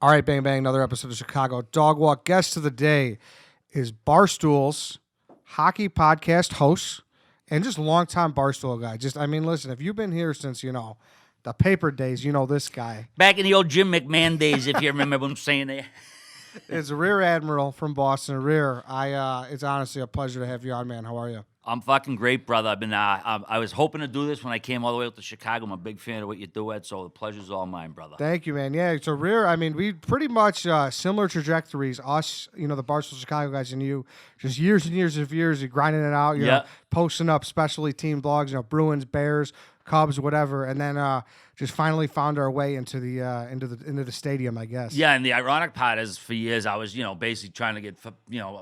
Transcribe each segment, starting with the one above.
All right, bang, bang, another episode of Chicago Dog Walk. Guest of the day is Barstool's hockey podcast host and just longtime Barstool guy. Listen, if you've been here since, the paper days, you know this guy. Back in the old Jim McMahon days, if you remember what I'm saying there. It's Rear Admiral from Boston. Rear, it's honestly a pleasure to have you on, man. How are you? I'm fucking great, brother. I've been. I was hoping to do this when I came all the way up to Chicago. I'm a big fan of what you do, Ed. So the pleasure's all mine, brother. Thank you, man. Yeah. So Rear, we pretty much similar trajectories. Us, the Barstool Chicago guys, and you, just years and years of years, you're grinding it out. You're posting up specialty team blogs. Bruins, Bears, Cubs, whatever, and then just finally found our way into the stadium, I guess. Yeah, and the ironic part is, for years I was, basically trying to get,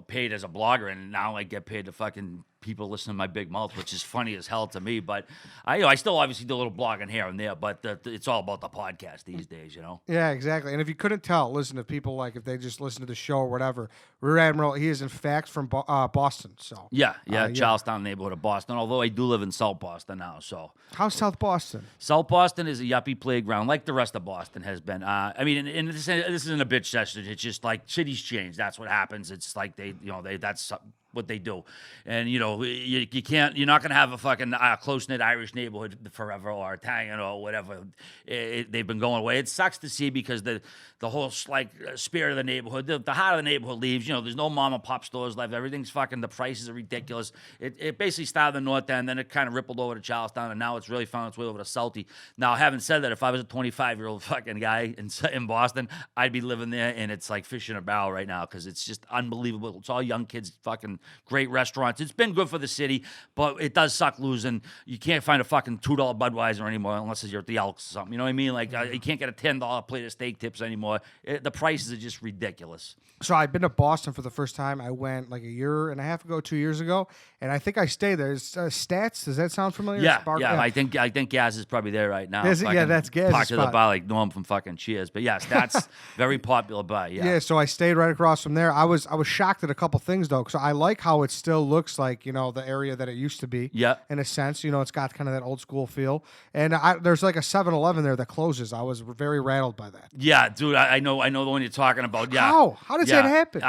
paid as a blogger, and now I get paid to fucking people listen to my big mouth, which is funny as hell to me. But I still obviously do a little blogging here and there, but it's all about the podcast these days, Yeah, exactly. And if you couldn't tell, listen to people if they just listen to the show or whatever. Rear Admiral, he is in fact from Boston. So yeah, Charlestown neighborhood of Boston. Although I do live in South Boston now. So how's South Boston? South Boston is a yuppie playground, like the rest of Boston has been. And this isn't a bitch session. It's just like cities change. That's what happens. It's like that's what they do. And you can't, you're not going to have a fucking close-knit Irish neighborhood forever, or Italian or whatever. They've been going away. It sucks to see, because the whole spirit of the neighborhood, the heart of the neighborhood leaves. There's no mom and pop stores left. Everything's fucking, the prices are ridiculous. It basically started in the North End, then it kind of rippled over to Charlestown, and now it's really found its way over to Salty. Now, having said that, if I was a 25-year-old fucking guy in Boston, I'd be living there, and it's like fish in a barrel right now, because it's just unbelievable. It's all young kids, fucking great restaurants. It's been good for the city, but it does suck losing. You can't find a fucking $2 Budweiser anymore unless you're at the Elks or something. You know what I mean? You can't get a $10 plate of steak tips anymore. The prices are just ridiculous. So I've been to Boston for the first time. I went like a year and a half ago, 2 years ago, and I think I stayed there. Stats, does that sound familiar? Yeah. I think Gaz is probably there right now. Yeah, that's Gaz's parked to the spot. bar like Norm from fucking Cheers. But yeah, Stats, very popular bar. Yeah. So I stayed right across from there. I was shocked at a couple things though, because I like how it still looks like the area that it used to be. Yeah. In a sense, it's got kind of that old school feel. And there's like a 7-Eleven there that closes. I was very rattled by that. Yeah, dude. I know the one you're talking about. Yeah. How does that happen?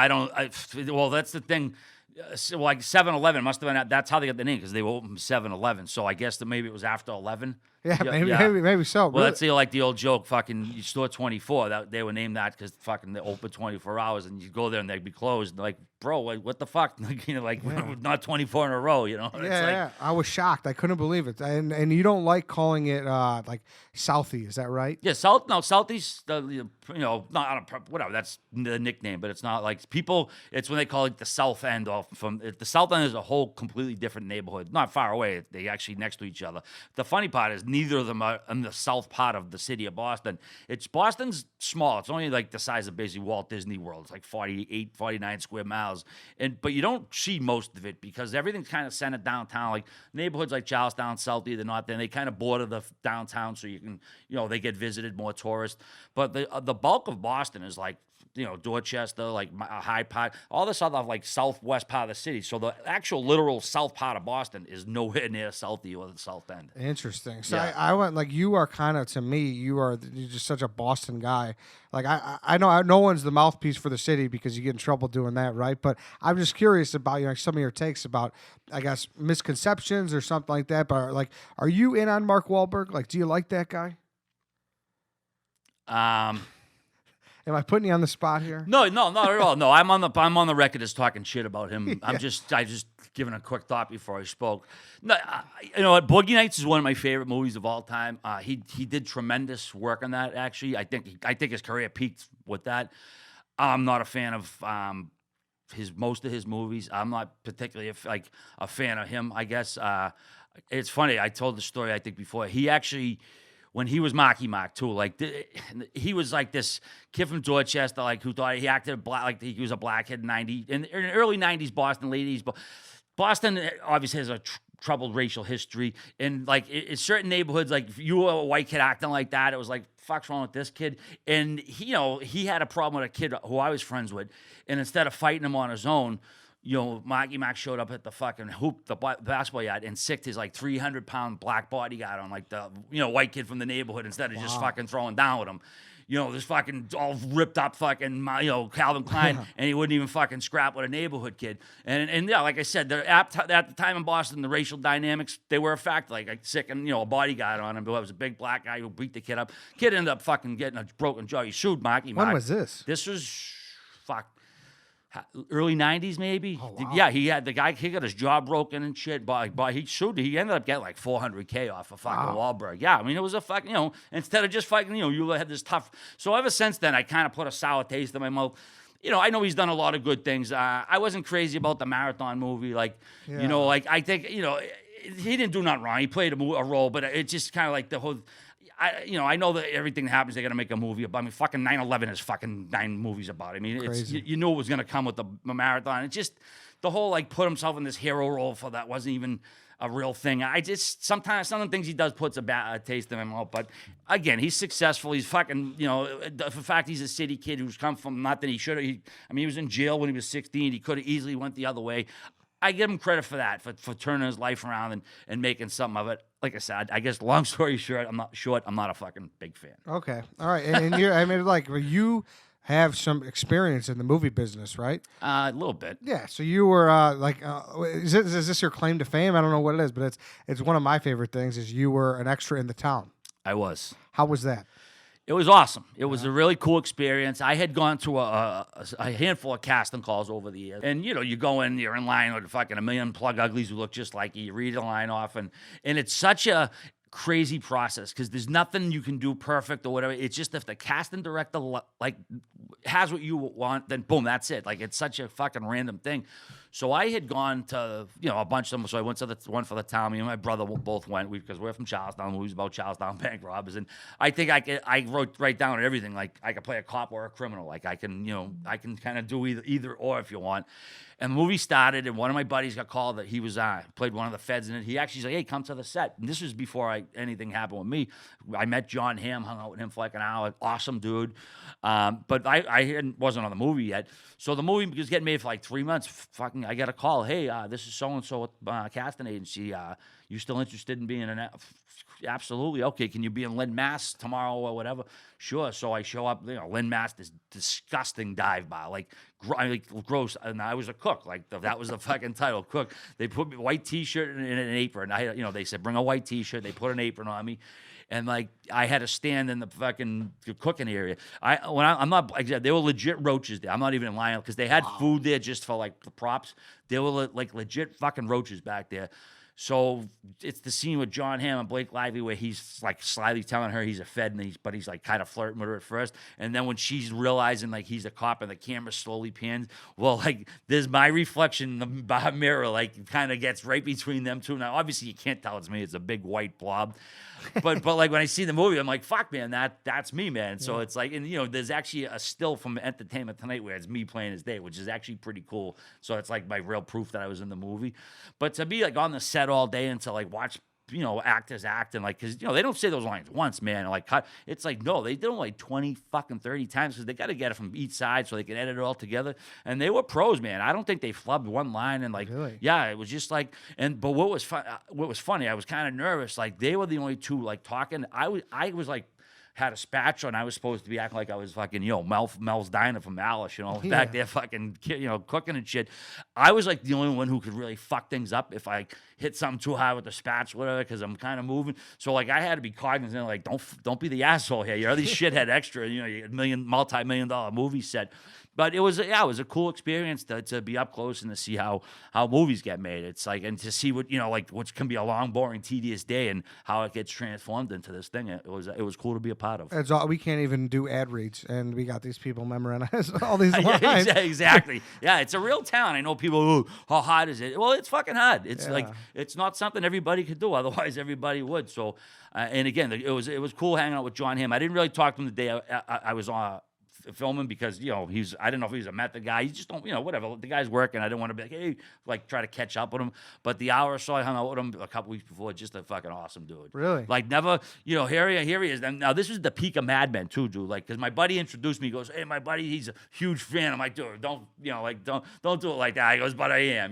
Well, that's the thing. So, 7-Eleven must have been. That's how they got the name, because they were open 7-Eleven. So I guess that maybe it was after 11. Yeah, maybe so. Well, that's the old joke. Fucking store 24. That they were named that because fucking they're open 24 hours, and you go there and they'd be closed. Like, bro, what the fuck? Not 24 in a row. Yeah. I was shocked. I couldn't believe it. And you don't like calling it like Southie, is that right? Yeah, Southie's whatever. That's the nickname, but it's not like people. It's when they call it the South End. The South End is a whole completely different neighborhood. Not far away. They actually next to each other. The funny part is neither of them are in the south part of the city of Boston. Boston's small. It's only like the size of basically Walt Disney World. It's like 48, 49 square miles. But you don't see most of it, because everything's kind of centered downtown. Like neighborhoods like Charlestown, Southie, they're not there. They kind of border the downtown, so you can, they get visited, more tourists. But the bulk of Boston is like, Dorchester, like Hyde Park, all this other like southwest part of the city. So the actual literal south part of Boston is nowhere near Southie or the South End. Interesting. So yeah. I went you are kind of, to me, you're just such a Boston guy. Like I know no one's the mouthpiece for the city, because you get in trouble doing that, right? But I'm just curious about some of your takes about, I guess, misconceptions or something like that. But are you in on Mark Wahlberg? Like, do you like that guy? Am I putting you on the spot here? No, not at all. No, I'm on the record as talking shit about him. Yeah. I just giving a quick thought before I spoke. No, Boogie Nights is one of my favorite movies of all time. He did tremendous work on that. Actually, I think his career peaked with that. I'm not a fan of most of his movies. I'm not particularly a fan of him, I guess. It's funny. I told the story, I think, before. He actually, when he was Marky Mark too, he was like this kid from Dorchester, who thought he acted black, he was a blackhead in the early 90s Boston, late 80s. But Boston obviously has a troubled racial history, and in certain neighborhoods, if you were a white kid acting like that, it was like, fuck's wrong with this kid? And he had a problem with a kid who I was friends with, and instead of fighting him on his own, Marky Mark showed up at the fucking the basketball yard, and sicked his 300-pound black bodyguard on the white kid from the neighborhood, instead of just fucking throwing down with him. this fucking all ripped up fucking, Calvin Klein, and he wouldn't even fucking scrap with a neighborhood kid. And yeah, like I said, at the time in Boston, the racial dynamics, they were a fact. Like sick and, a bodyguard on him, but it was a big black guy who beat the kid up. Kid ended up fucking getting a broken jaw. He sued Marky Mark. When was this? This was, early 90s maybe. Oh, wow. Yeah, he got his jaw broken and shit, but he sued. He ended up getting like $400K off of fucking Wahlberg. Yeah, I mean, it was a fucking, instead of just fucking, you had this tough. So ever since then, I kind of put a sour taste in my mouth. I know he's done a lot of good things. I wasn't crazy about the Marathon movie. Like, I think, he didn't do nothing wrong. He played a role, but it's just kind of like the whole. I know that everything that happens, they're going to make a movie about. I mean, fucking 9/11 is fucking 9 movies about it. I mean, you knew it was going to come with the Marathon. It's just the whole, like, put himself in this hero role for that wasn't even a real thing. Sometimes some of the things he does puts a bad taste in my mouth. But, again, he's successful. He's fucking, the fact he's a city kid who's come from, not that he should have. He was in jail when he was 16. He could have easily went the other way. I give him credit for that, for turning his life around and making something of it. Like I said, I guess long story short, I'm not a fucking big fan. Okay. All right. And you have some experience in the movie business, right? A little bit. Yeah. So you were is this your claim to fame? I don't know what it is, but it's one of my favorite things is you were an extra in The Town. I was. How was that? It was awesome. It was a really cool experience. I had gone to a handful of casting calls over the years. And, you go in, you're in line with fucking a million plug uglies who look just like you. You read the line off, and it's such a crazy process because there's nothing you can do perfect or whatever. It's just if the casting director, like, has what you want, then boom, that's it. Like, it's such a fucking random thing. So I had gone to, a bunch of them. So I went to the one for The Town. Me and my brother both went because we're from Charlestown. Movies about Charlestown bank robbers. And I think I wrote right down everything. Like, I could play a cop or a criminal. Like, I can kind of do either or if you want. And the movie started, and one of my buddies got called that he was played one of the feds in it. He actually said, "Hey, come to the set." And this was before anything happened with me. I met John Hamm, hung out with him for like an hour. Awesome dude. But I wasn't on the movie yet. So the movie was getting made for like 3 months. Fucking, I got a call. "Hey, this is so-and-so with casting agency. You still interested in being an..." Absolutely. Okay, can you be in Lynn, Mass tomorrow or whatever? Sure. So I show up, Lynn, Mass, this disgusting dive bar, like gross. And I was a cook. Like, that was the fucking title, cook. They put me white T-shirt and an apron. They said, bring a white T-shirt. They put an apron on me. And, like, I had to stand in the fucking cooking area. They were legit roaches there. I'm not even lying because they had food there just for, like, the props. They were, like, legit fucking roaches back there. So it's the scene with John Hamm and Blake Lively where he's like slyly telling her he's a fed, but he's like kind of flirting with her at first. And then when she's realizing like he's a cop and the camera slowly pans, well, like there's my reflection in the mirror, like kind of gets right between them two. Now, obviously you can't tell it's me. It's a big white blob. But like when I see the movie, I'm like, fuck, man, that's me, man. So it's like, and there's actually a still from Entertainment Tonight where it's me playing as Dave, which is actually pretty cool. So it's like my real proof that I was in the movie. But to be like on the set all day and to like watch actors act and like, because they don't say those lines once, man. Like, it's like, no, they did them like 20 fucking 30 times because they got to get it from each side so they can edit it all together. And they were pros, man. I don't think they flubbed one line and like, really? Yeah, it was just like, but what was funny, I was kind of nervous. Like they were the only two like talking. I was like, had a spatula, and I was supposed to be acting like I was fucking, Mel's Diner from Alice, back there fucking, cooking and shit. I was like the only one who could really fuck things up if I hit something too high with the spatula, because I'm kind of moving. So like I had to be cognizant, like don't be the asshole here. You're these shithead extra, you multi-million-dollar movie set. But it was a cool experience to be up close and to see how movies get made. It's like, and to see what, which can be a long, boring, tedious day and how it gets transformed into this thing. It was cool to be a part of. We can't even do ad reads, and we got these people memorizing all these lines. Yeah, exactly. Yeah, it's a real talent. I know people, "Oh, how hard is it?" Well, it's fucking hard. It's like, it's not something everybody could do. Otherwise, everybody would. So, and again, it was cool hanging out with John Hamm. I didn't really talk to him the day I was filming because I didn't know if he was a method guy. You just don't whatever. The guy's working. I didn't want to be like, hey, like try to catch up with him. But the hour or so I hung out with him a couple weeks before, just a fucking awesome dude. Really? Like never, here he is. And now this is the peak of Mad Men too, dude. Like because my buddy introduced me. He goes, hey, my buddy, he's a huge fan. I'm like, dude, don't do it like that. He goes, but I am,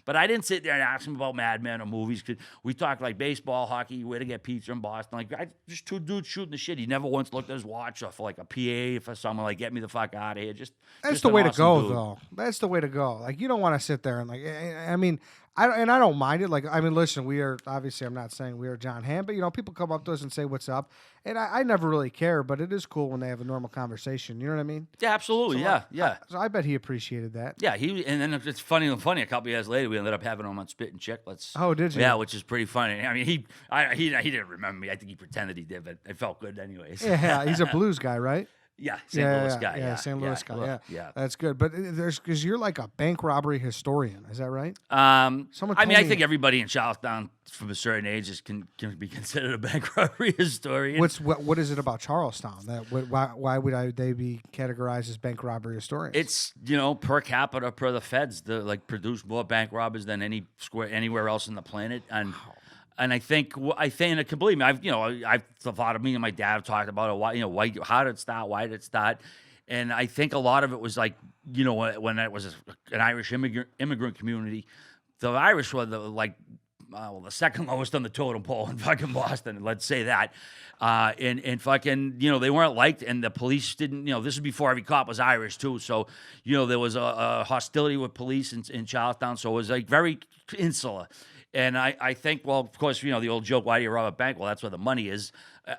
but I didn't sit there and ask him about Mad Men or movies. Cause we talked like baseball, hockey, where to get pizza in Boston. Like just two dudes shooting the shit. He never once looked at his watch or for like a PA for someone like get me the fuck out of here. That's the way to awesome go, dude. though. That's the way to go. Like you don't want to sit there and like. I mean, I don't mind it. Like I mean, listen, we are obviously. I'm not saying we are John Hamm, but people come up to us and say what's up, and I never really care. But it is cool when they have a normal conversation. You know what I mean? Yeah, absolutely. So, yeah. So I bet he appreciated that. Yeah, and then it's funny. A couple years later, we ended up having him on Spit and Chicklets. Oh, did you? Yeah, which is pretty funny. I mean, he didn't remember me. I think he pretended he did, but it felt good anyways. Yeah, he's a blues guy, right? Yeah, St. Louis guy. Yeah, St. Louis guy. Yeah, that's good. But because you're like a bank robbery historian, is that right? I think everybody in Charlestown from a certain age can be considered a bank robbery historian. What is it about Charlestown why would they be categorized as bank robbery historians? It's per capita per the feds, produce more bank robbers than anywhere else on the planet, and. Wow. And I think, and believe me, I've thought of me and my dad have talked about it. How did it start? Why did it start? And I think a lot of it was like, when it was an Irish immigrant community, the Irish were the second lowest on the totem pole in fucking Boston. Let's say that, and fucking, they weren't liked, and the police didn't. This was before every cop was Irish too. So, there was a hostility with police in Charlestown. So it was like very insular. And I think, well, of course, the old joke, why do you rob a bank? Well, that's where the money is.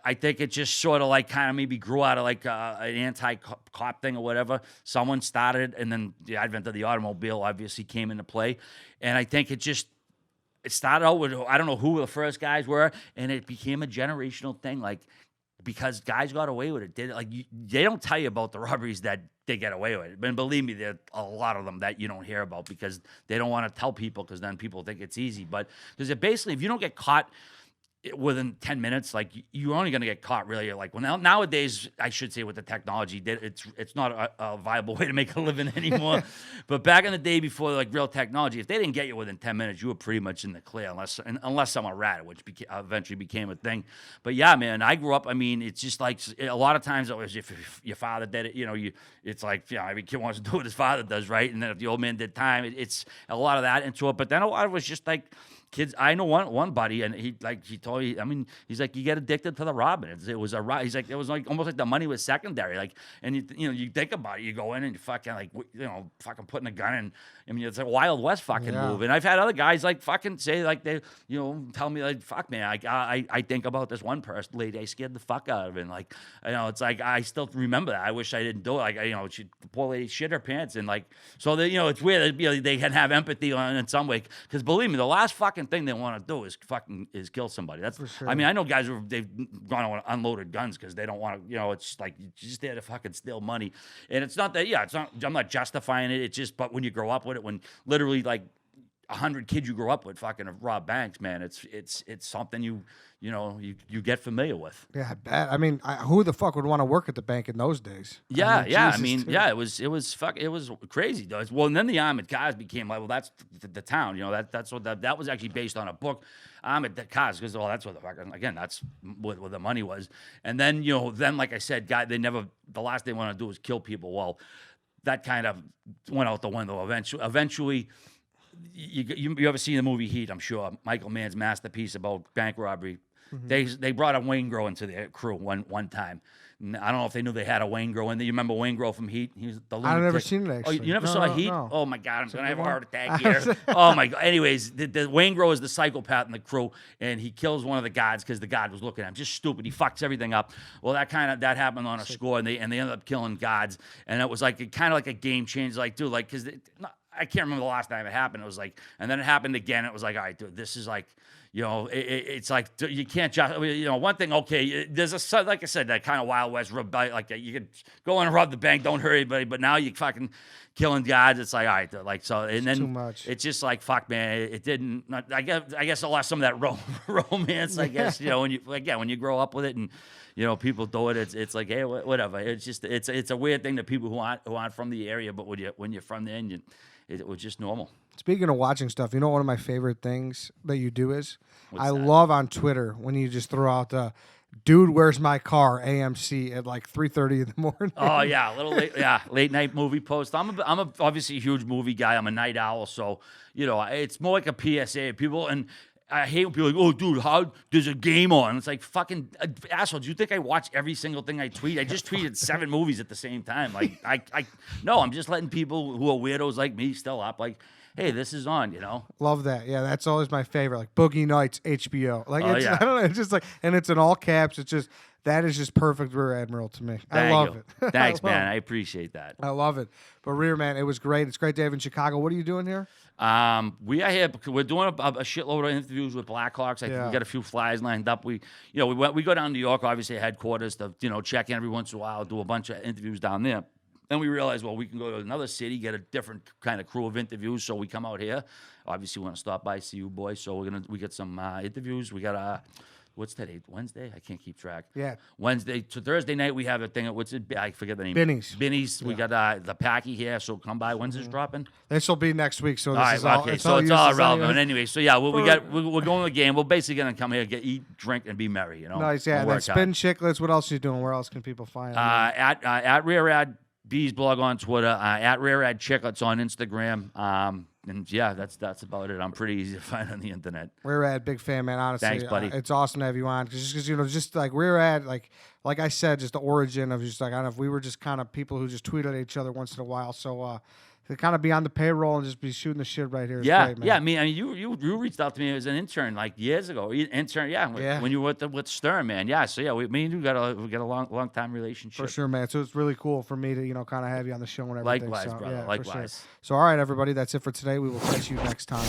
I think it just sort of kind of maybe grew out of an anti-cop thing or whatever. Someone started, and then the advent of the automobile obviously came into play. And I think it started out with, I don't know who the first guys were, and it became a generational thing. Because guys got away with it. They don't tell you about the robberies that they get away with. And believe me, there are a lot of them that you don't hear about because they don't want to tell people because then people think it's easy. But because basically, if you don't get caught within 10 minutes, you're only going to get caught really nowadays, I should say with the technology, it's not a viable way to make a living anymore. But back in the day before real technology, if they didn't get you within 10 minutes, you were pretty much in the clear unless someone ratted, which eventually became a thing. But yeah, man, I grew up, it's just a lot of times it was if your father did it, it's every kid wants to do what his father does, right? And then if the old man did time, it's a lot of that into it. But then a lot of it was just kids. I know one buddy, and he told me. He's like, you get addicted to the robbing. It was he's like, it was almost like the money was secondary. And you think about it, you go in and you fucking fucking putting a gun in. It's a Wild West fucking move. And I've had other guys fucking say they tell me fuck man, I think about this one person lady, I scared the fuck out of it. And it's I still remember that. I wish I didn't do it. The poor lady shit her pants and so that it's weird. They can have empathy on it in some way because believe me, the last fucking thing they want to do is kill somebody. That's for sure. I know guys they've gone on unloaded guns because they don't want to. It's you're just there to fucking steal money, and it's not that. Yeah, it's not. I'm not justifying it. It's just, but when you grow up with it, when literally 100 kids you grew up with fucking rob banks, man, it's something you get familiar with. Yeah, I bet. Who the fuck would want to work at the bank in those days? Yeah. It was crazy, though. Well, and then the armored cars became that's the town. That's what that was actually based on a book. Armored cars, because that's what the fucking that's what the money was. And then like I said, the last thing they want to do is kill people. Well, that kind of went out the window eventually. You ever seen the movie Heat? I'm sure Michael Mann's masterpiece about bank robbery. Mm-hmm. They brought a Waingro into their crew one time. I don't know if they knew they had a Waingro in there. You remember Waingro from Heat? He was the lunatic. I've never seen it actually. Oh, you never saw Heat? No. Oh my God, I'm gonna have a heart attack here. Oh my God. Anyways, the Waingro is the psychopath in the crew, and he kills one of the guards because the guard was looking at him. Just stupid. He fucks everything up. Well, that happened on a score, and they ended up killing guards, and it was kind of like a game change. Because I can't remember the last time it happened. It was and then it happened again. It was all right, dude, this is You know, it's like you can't just, you know, one thing, okay, there's like I said, that kind of Wild West, like you could go and rob the bank, don't hurt anybody, but now you fucking killing guys. It's like, all right, like, so, and then too much. it's just like, fuck, man, it didn't, I guess I lost some of that romance, I guess, you know, when you grow up with it and, you know, people do it, it's like, hey, whatever. It's just, it's a weird thing to people who aren't from the area, but when you're from there, and it was just normal. Speaking of watching stuff, you know one of my favorite things that you do is What's I that? love on Twitter when you just throw out the "Dude, where's my car?" AMC at like 3:30 in the morning. Oh yeah, a little late, late night movie post. I'm obviously a huge movie guy. I'm a night owl, so you know it's more like a PSA. People and I hate when people are like, oh dude, how there's a game on? It's like fucking asshole. Do you think I watch every single thing I tweet? I just tweeted 7 movies at the same time. Like no, I'm just letting people who are weirdos like me still up. Like, hey, this is on, you know. Love that. Yeah, that's always my favorite. Like Boogie Nights, HBO. Like Oh, it's, yeah. I don't know. It's just like, and it's in all caps. It's just that is just perfect Rear Admiral to me. I Thank love you. it. Thanks, I love man. it. I appreciate that. I love it. But Rear, man, it was great. It's great to have you in Chicago. What are you doing here? We are here because we're doing a shitload of interviews with Blackhawks. I think Yeah. we got a few flyers lined up. We go down to New York, obviously headquarters, to check in every once in a while, do a bunch of interviews down there. Then we realized, well, we can go to another city, get a different kind of crew of interviews. So we come out here. Obviously, we want to stop by, see you boys. So we get some interviews. We got what's today? Wednesday? I can't keep track. Yeah. Wednesday to Thursday night, we have a thing. What's it? I forget the name. Binny's. Binny's. We got the Packy here, so come by. When's this dropping? This will be next week. So this All right, is all. okay, It's so it's all useless irrelevant. anyway. Anyway, so yeah, we're going to the game. We're basically gonna come here, eat, drink, and be merry. You know. Nice. Yeah. And And then work Spin hard. Chicklets. What else are you doing? Where else can people find you? At Rear Ad B's blog on Twitter, at Rear Ad Chicklets on Instagram. And yeah, that's about it. I'm pretty easy to find on the internet. Rear Ad, big fan, man. Honestly, Thanks, buddy. It's awesome to have you on because just like Rear Ad, like I said, just the origin of just like I don't know if we were just kind of people who just tweeted at each other once in a while. So to kind of be on the payroll and just be shooting the shit right here. Is Yeah, great, man. yeah. I mean, you reached out to me as an intern like years ago. Intern, Yeah. when you were with Stern, man. Yeah, so yeah, me and you got a long time relationship. For sure, man. So it's really cool for me to kind of have you on the show and everything. Likewise, so, brother. yeah, for Likewise. sure. So all right, everybody, that's it for today. We will catch you next time.